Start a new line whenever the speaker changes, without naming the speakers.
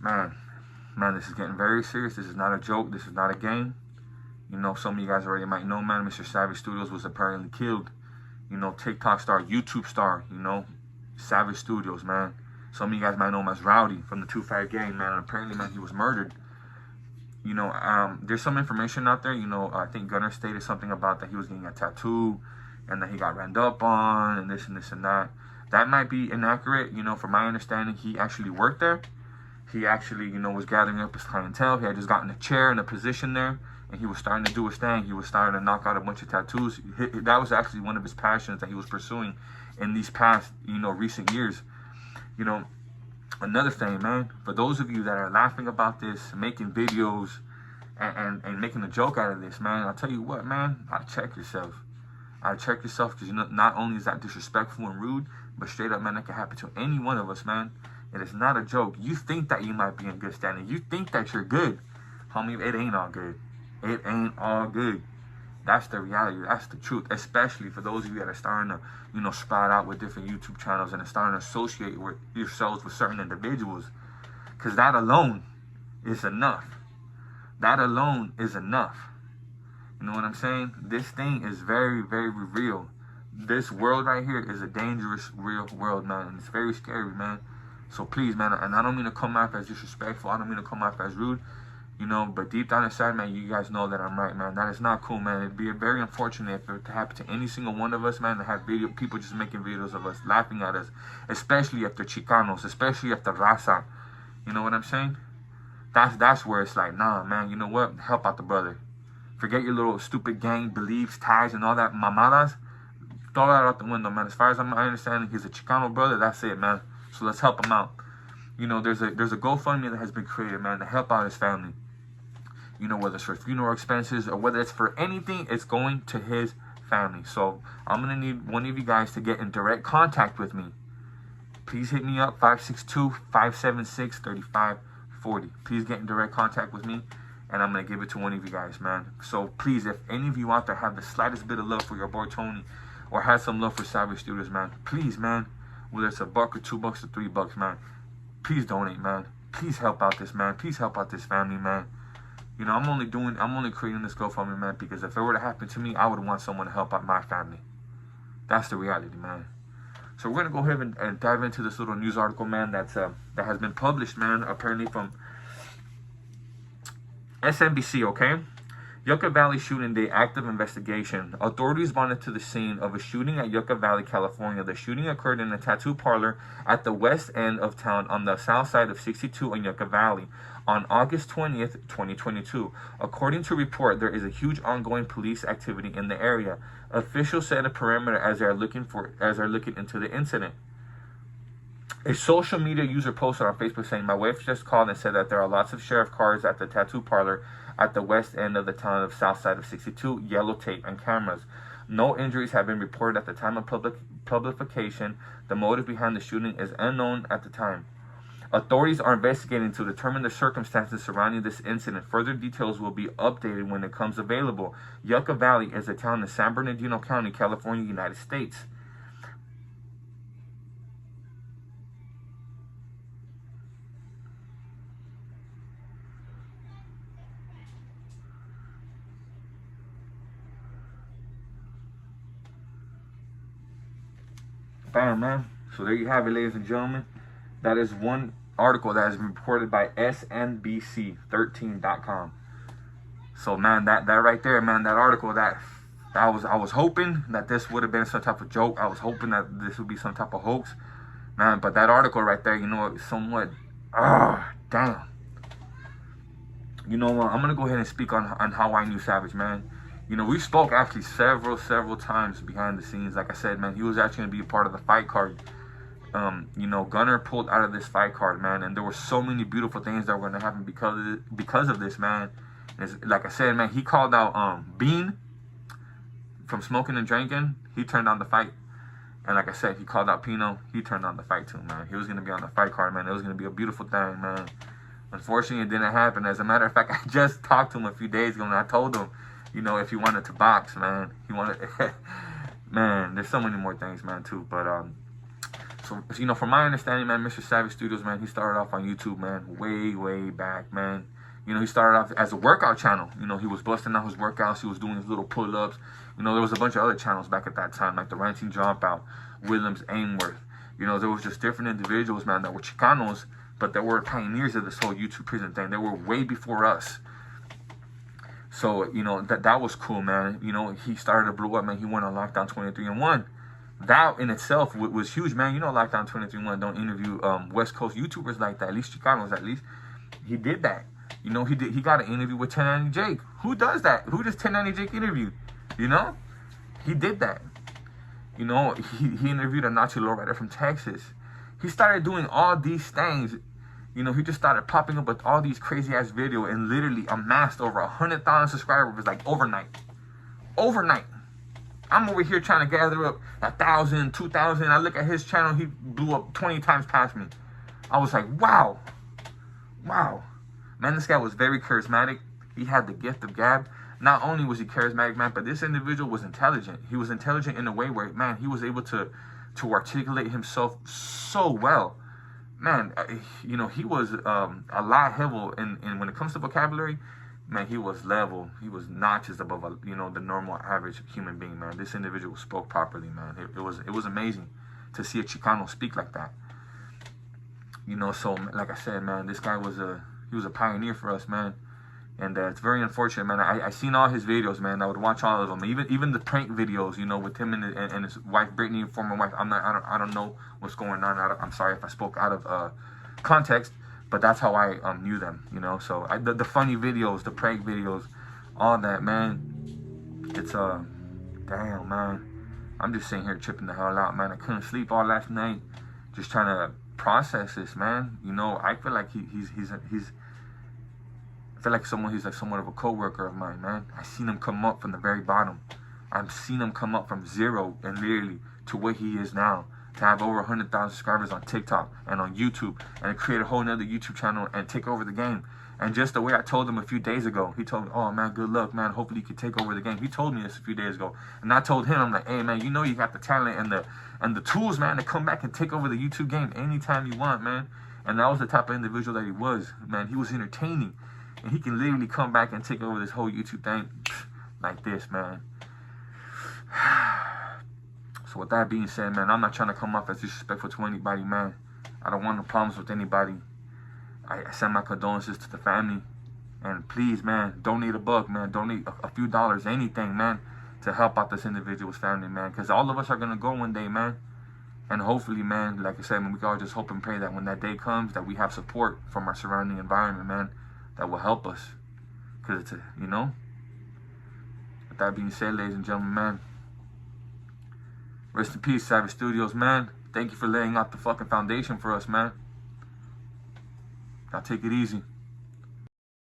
Man, man, this is getting very serious. This is not a joke. This is not a game. You know, some of you guys already might know, man, Mr. Savage Studios was apparently killed. You know, TikTok star, YouTube star, you know, Savage Studios, man. Some of you guys might know him as Rowdy from the 2-5 gang, man. And apparently, man, he was murdered. You know, there's some information out there. You know, I think Gunner stated something about that he was getting a tattoo and that he got ran up on and this and this and that. That might be inaccurate. You know, from my understanding, he actually worked there. He actually, you know, was gathering up his clientele. He had just gotten a chair and a position there, and he was starting to do his thing. He was starting to knock out a bunch of tattoos. That was actually one of his passions that he was pursuing in these past, you know, recent years. You know, another thing, man, for those of you that are laughing about this, making videos, and making a joke out of this, man, I'll tell you what, man, I'll check yourself. I'll check yourself, because, you know, not only is that disrespectful and rude, but straight up, man, that can happen to any one of us, man. It is not a joke. You think that you might be in good standing. You think that you're good. Homie, it ain't all good. It ain't all good. That's the reality. That's the truth. Especially for those of you that are starting to, you know, sprout out with different YouTube channels and are starting to associate with yourselves with certain individuals. Because that alone is enough. That alone is enough. You know what I'm saying? This thing is very, very real. This world right here is a dangerous, real world, man. And it's very scary, man. So please, man, and I don't mean to come off as disrespectful. I don't mean to come off as rude, you know, but deep down inside, man, you guys know that I'm right, man. That is not cool, man. It'd be very unfortunate if it to happen to any single one of us, man, to have people just making videos of us, laughing at us, especially if they're Chicanos, especially if they're Raza. You know what I'm saying? That's where it's like, nah, man, you know what? Help out the brother. Forget your little stupid gang beliefs, ties, and all that mamadas. Throw that out the window, man. As far as I'm understanding, he's a Chicano brother. That's it, man. So let's help him out. You know, there's a GoFundMe that has been created, man, to help out his family. You know, whether it's for funeral expenses or whether it's for anything, it's going to his family. So I'm going to need one of you guys to get in direct contact with me. Please hit me up, 562-576-3540. Please get in direct contact with me, and I'm going to give it to one of you guys, man. So please, if any of you out there have the slightest bit of love for your boy Tony or have some love for Savage Studios, man, please, man, whether it's $1 or $2 or $3, man, please donate, man. Please help out this man. Please help out this family, man. You know, I'm only creating this GoFundMe, man, because if it were to happen to me, I would want someone to help out my family. That's the reality, man. So we're gonna go ahead and dive into this little news article, man, that has been published, man, apparently from SNBC, okay? Yucca Valley shooting day, active investigation. Authorities responded to the scene of a shooting at Yucca Valley, California. The shooting occurred in a tattoo parlor at the west end of town on the south side of 62 in Yucca Valley on August 20th, 2022. According to report, there is a huge ongoing police activity in the area. Officials set a perimeter as they are looking into the incident. A social media user posted on Facebook saying, "My wife just called and said that there are lots of sheriff cars at the tattoo parlor at the west end of the town of south side of 62, yellow tape and cameras. No injuries have been reported at the time of publication. The motive behind the shooting is unknown at the time. Authorities are investigating to determine the circumstances surrounding this incident. Further details will be updated when it comes available." Yucca Valley is a town in San Bernardino County, California, United States. Bam, man. So there you have it, ladies and gentlemen. That is one article that has been reported by SNBC13.com. So, man, that right there, man, that article, I was hoping that this would have been some type of joke. I was hoping that this would be some type of hoax, man. But that article right there, you know, somewhat, damn. You know what? I'm gonna go ahead and speak on how I knew Savage, man. You know, we spoke actually several times behind the scenes. Like I said, man, he was actually going to be a part of the fight card. You know, Gunner pulled out of this fight card, man, and there were so many beautiful things that were going to happen because of this, man. Like I said, man, he called out Bean from smoking and drinking. He turned on the fight. And like I said, he called out Pino. He turned on the fight too, man. He was going to be on the fight card, man. It was going to be a beautiful thing, man. Unfortunately, it didn't happen. As a matter of fact, I just talked to him a few days ago, and I told him, you know, if he wanted to box, man, man, there's so many more things, man, too. But So, you know, from my understanding, man, Mr. Savage Studios, man, he started off on YouTube, man, way back, man. You know, he started off as a workout channel. You know, he was busting out his workouts. He was doing his little pull-ups. You know, there was a bunch of other channels back at that time, like the Ranting Dropout, Williams Aimworth. You know, there was just different individuals, man, that were Chicanos, but that were pioneers of this whole YouTube prison thing. They were way before us. So, you know, that was cool, man. You know, he started to blow up, man. He went on Lockdown 23-1. That in itself was huge, man. You know, Lockdown 23-1 don't interview West Coast YouTubers like that, at least Chicanos, at least. He did that. You know, he got an interview with 1090 Jake. Who does that? Who does 1090 Jake interview? You know? He did that. You know, he interviewed a Nazi lowrider from Texas. He started doing all these things. You know, he just started popping up with all these crazy-ass videos and literally amassed over 100,000 subscribers, like, overnight. Overnight. I'm over here trying to gather up 1,000, 2,000. I look at his channel, he blew up 20 times past me. I was like, wow. Wow. Man, this guy was very charismatic. He had the gift of gab. Not only was he charismatic, man, but this individual was intelligent. He was intelligent in a way where, man, he was able to articulate himself so well. Man, you know, he was a lot heavy in when it comes to vocabulary. Man, he was level. He was notches above, you know, the normal average human being, man. This individual spoke properly, man. It was amazing to see a Chicano speak like that. You know, so like I said, man, this guy was a pioneer for us, man. And it's very unfortunate, man. I seen all his videos, man. I would watch all of them, even the prank videos, you know, with him and his wife Brittany, former wife. I don't know what's going on. I'm sorry if I spoke out of context, but that's how I knew them, you know. So the funny videos, the prank videos, all that, man. It's damn, man. I'm just sitting here tripping the hell out, man. I couldn't sleep all last night, just trying to process this, man. You know, I feel like he's I feel like he's like somewhat of a co-worker of mine, man. I seen him come up from the very bottom. I've seen him come up from zero and literally to where he is now. To have over 100,000 subscribers on TikTok and on YouTube and create a whole nother YouTube channel and take over the game. And just the way I told him a few days ago, he told me, oh man, good luck, man. Hopefully you can take over the game. He told me this a few days ago. And I told him, I'm like, hey man, you know you got the talent and the tools, man, to come back and take over the YouTube game anytime you want, man. And that was the type of individual that he was, man. He was entertaining. And he can literally come back and take over this whole YouTube thing like this, man. So with that being said, man, I'm not trying to come off as disrespectful to anybody, man. I don't want no problems with anybody. I send my condolences to the family. And please, man, donate $1, man. Donate a few dollars, anything, man, to help out this individual's family, man. Because all of us are going to go one day, man. And hopefully, man, like I said, man, we can all just hope and pray that when that day comes, that we have support from our surrounding environment, man, that will help us. Because it's you know. With that being said, ladies and gentlemen, man, rest in peace, Savage Studios, man. Thank you for laying out the fucking foundation for us, man. Now take it easy.